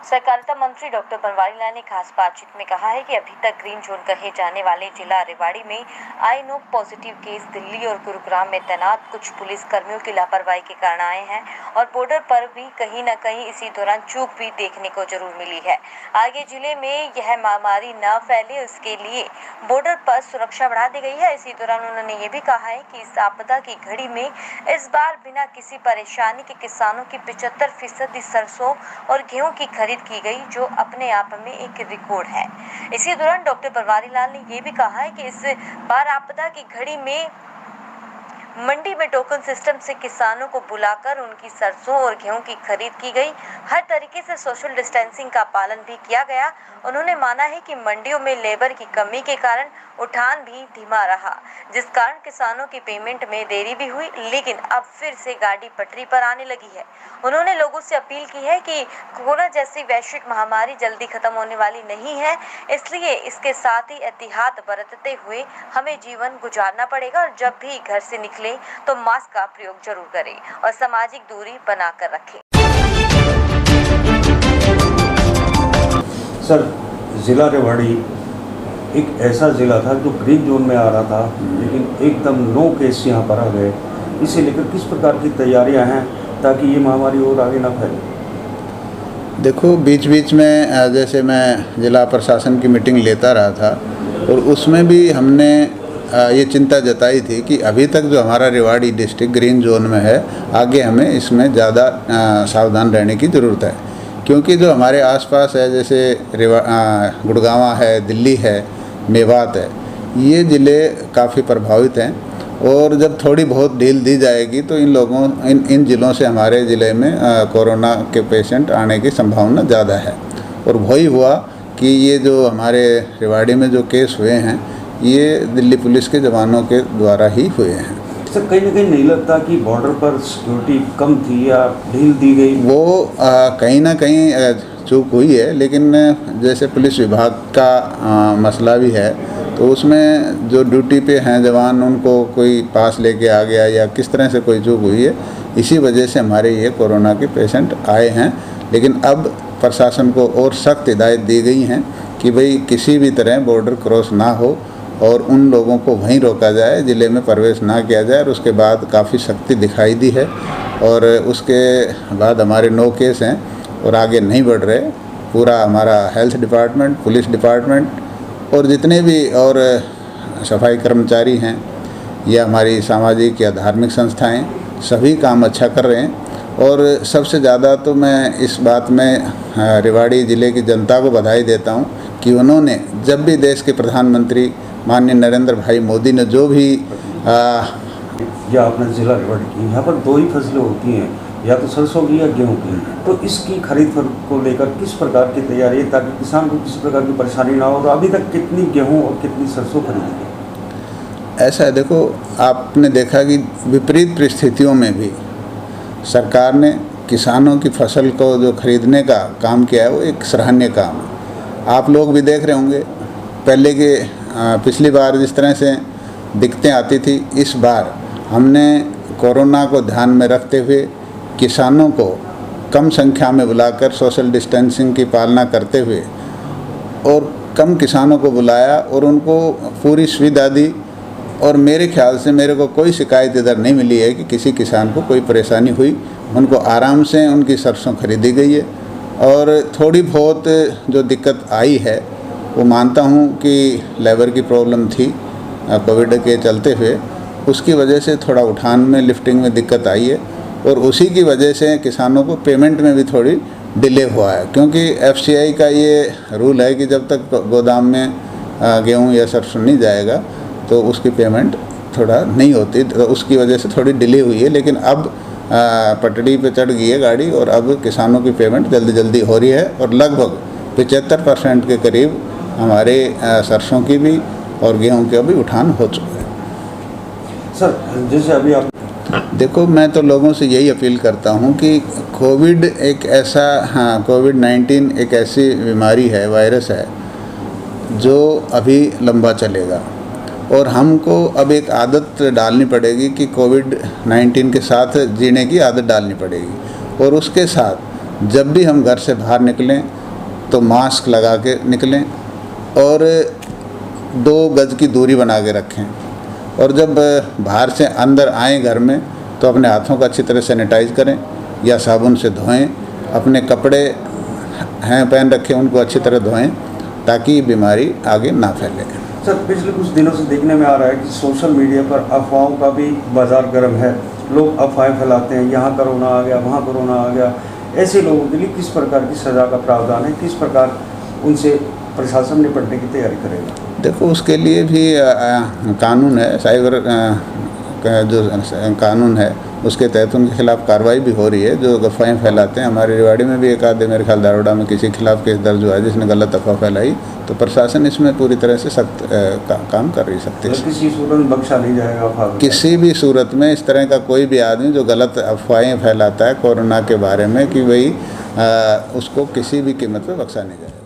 सहकारिता मंत्री डॉक्टर बनवारी लाल ने खास बातचीत में कहा है कि अभी तक ग्रीन जोन कहे जाने वाले जिला रेवाड़ी में आए 9 पॉजिटिव केस दिल्ली और गुरुग्राम में तैनात कुछ पुलिस कर्मियों की लापरवाही के कारण आए हैं और बॉर्डर पर भी कहीं न कहीं इसी दौरान चूक भी देखने को जरूर मिली है। आगे जिले में यह महामारी न फैले इसके लिए बॉर्डर पर सुरक्षा बढ़ा दी गई है। इसी दौरान उन्होंने ये भी कहा है कि इस आपदा की घड़ी में इस बार बिना किसी परेशानी के किसानों की 75% सरसों और गेहूं की खरीद की गई, जो अपने आप में एक रिकॉर्ड है। इसी दौरान डॉक्टर बनवारी लाल ने यह भी कहा है कि इस बार आपदा की घड़ी में मंडी में टोकन सिस्टम से किसानों को बुलाकर उनकी सरसों और गेहूं की खरीद की गई। हर तरीके से सोशल डिस्टेंसिंग का पालन भी किया गया। उन्होंने माना है कि मंडियों में लेबर की कमी के कारण उठान भी धीमा रहा, जिस कारण किसानों की पेमेंट में देरी भी हुई, लेकिन अब फिर से गाड़ी पटरी पर आने लगी है। उन्होंने लोगों से अपील की है कि कोरोना जैसी वैश्विक महामारी जल्दी खत्म होने वाली नहीं है, इसलिए इसके साथ ही एहतियात बरतते हुए हमें जीवन गुजारना पड़ेगा और जब भी घर से निकले तो मास्क का प्रयोग जरूर करें और सामाजिक दूरी बनाकर रखें। सर, जिला रेवाड़ी एक ऐसा ज़िला था जो ग्रीन जोन में आ रहा था, लेकिन एकदम 9 केस यहाँ पर आ गए। इसे लेकर किस प्रकार की तैयारियां हैं ताकि ये महामारी और आगे ना फैले? देखो, बीच बीच में जैसे मैं जिला प्रशासन की मीटिंग लेता रहा था और उसमें भी हमने ये चिंता जताई थी कि अभी तक जो हमारा रेवाड़ी डिस्ट्रिक्ट ग्रीन जोन में है, आगे हमें इसमें ज़्यादा सावधान रहने की ज़रूरत है, क्योंकि जो हमारे आसपास है जैसे गुड़गांव है, दिल्ली है, मेवात है, ये ज़िले काफ़ी प्रभावित हैं और जब थोड़ी बहुत ढील दी जाएगी तो इन ज़िलों से हमारे ज़िले में कोरोना के पेशेंट आने की संभावना ज़्यादा है। और वही हुआ कि ये जो हमारे रेवाड़ी में जो केस हुए हैं, ये दिल्ली पुलिस के जवानों के द्वारा ही हुए हैं। सर, कहीं ना कहीं नहीं लगता कि बॉर्डर पर सिक्योरिटी कम थी या ढील दी गई? वो कहीं ना कहीं चूक हुई है, लेकिन जैसे पुलिस विभाग का मसला भी है, तो उसमें जो ड्यूटी पे हैं जवान, उनको कोई पास लेके आ गया या किस तरह से कोई चूक हुई है, इसी वजह से हमारे ये कोरोना के पेशेंट आए हैं। लेकिन अब प्रशासन को और सख्त हिदायत दी गई हैं कि भाई किसी भी तरह बॉर्डर क्रॉस ना हो और उन लोगों को वहीं रोका जाए, ज़िले में प्रवेश ना किया जाए। और उसके बाद काफ़ी सख्ती दिखाई दी है और उसके बाद हमारे 9 केस हैं और आगे नहीं बढ़ रहे। पूरा हमारा हेल्थ डिपार्टमेंट, पुलिस डिपार्टमेंट और जितने भी और सफाई कर्मचारी हैं या हमारी सामाजिक या धार्मिक संस्थाएं, सभी काम अच्छा कर रहे हैं। और सबसे ज़्यादा तो मैं इस बात में रेवाड़ी ज़िले की जनता को बधाई देता हूं कि उन्होंने जब भी देश के प्रधानमंत्री माननीय नरेंद्र भाई मोदी ने जो भी या अपना जिला रेवाड़ी की, यहाँ पर 2 ही फसलें होती हैं, या तो सरसों की या गेहूँ की, तो इसकी खरीद को लेकर किस प्रकार की तैयारी है ताकि किसान को किसी प्रकार की परेशानी ना हो? तो अभी तक कितनी गेहूँ और कितनी सरसों खरीदी गई? ऐसा है, देखो, आपने देखा कि विपरीत परिस्थितियों में भी सरकार ने किसानों की फसल को जो खरीदने का काम किया है, वो एक सराहनीय काम है। आप लोग भी देख रहे होंगे, पहले के पिछली बार जिस तरह से दिक्कतें आती थी, इस बार हमने कोरोना को ध्यान में रखते हुए किसानों को कम संख्या में बुलाकर सोशल डिस्टेंसिंग की पालना करते हुए और कम किसानों को बुलाया और उनको पूरी सुविधा दी। और मेरे ख्याल से मेरे को कोई शिकायत इधर नहीं मिली है कि किसी किसान को कोई परेशानी हुई। उनको आराम से उनकी सरसों खरीदी गई है। और थोड़ी बहुत जो दिक्कत आई है, वो मानता हूँ कि लेबर की प्रॉब्लम थी कोविड के चलते हुए, उसकी वजह से थोड़ा उठान में, लिफ्टिंग में दिक्कत आई है और उसी की वजह से किसानों को पेमेंट में भी थोड़ी डिले हुआ है, क्योंकि एफसीआई का ये रूल है कि जब तक गोदाम में गेहूँ या सरसों नहीं जाएगा तो उसकी पेमेंट थोड़ा नहीं होती, तो उसकी वजह से थोड़ी डिले हुई है। लेकिन अब पटड़ी पे चढ़ गई है गाड़ी और अब किसानों की पेमेंट जल्दी जल्दी हो रही है और लगभग 75% के करीब हमारे सरसों की भी और गेहूं के भी उठान हो चुका है। सर, जैसे अभी आप देखो, मैं तो लोगों से यही अपील करता हूं कि कोविड-19 एक ऐसी बीमारी है, वायरस है, जो अभी लंबा चलेगा और हमको अब एक आदत डालनी पड़ेगी कि कोविड-19 के साथ जीने की आदत डालनी पड़ेगी। और उसके साथ जब भी हम घर से बाहर निकलें तो मास्क लगा के निकलें और 2 गज की दूरी बना के रखें, और जब बाहर से अंदर आएँ घर में तो अपने हाथों को अच्छी तरह सैनिटाइज करें या साबुन से धोएं, अपने कपड़े हैं पहन रखें उनको अच्छी तरह धोएं ताकि बीमारी आगे ना फैले। सर, पिछले कुछ दिनों से देखने में आ रहा है कि सोशल मीडिया पर अफवाहों का भी बाजार गर्म है। लोग अफवाहें फैलाते हैं, यहाँ कोरोना आ गया, वहाँ कोरोना आ गया। ऐसे लोगों के लिए किस प्रकार की सज़ा का प्रावधान है, किस प्रकार उनसे प्रशासन निपटने की तैयारी करेगा? देखो, उसके लिए भी कानून है, साइबर जो कानून है उसके तहत उनके खिलाफ कार्रवाई भी हो रही है जो अफवाहें फैलाते हैं। हमारे रेवाड़ी में भी एक आधे मेरे ख्याल दारोड़ा में किसी के खिलाफ केस दर्ज हुआ है जिसने गलत अफवाह फैलाई, तो प्रशासन इसमें पूरी तरह से सख्त काम कर रही सकती है। किसी सूरत में बख्शा नहीं जाएगा? किसी भी सूरत में इस तरह का कोई भी आदमी जो गलत अफवाहें फैलाता है कोरोना के बारे में कि भाई उसको किसी भी कीमत पर बख्शा नहीं जाएगा।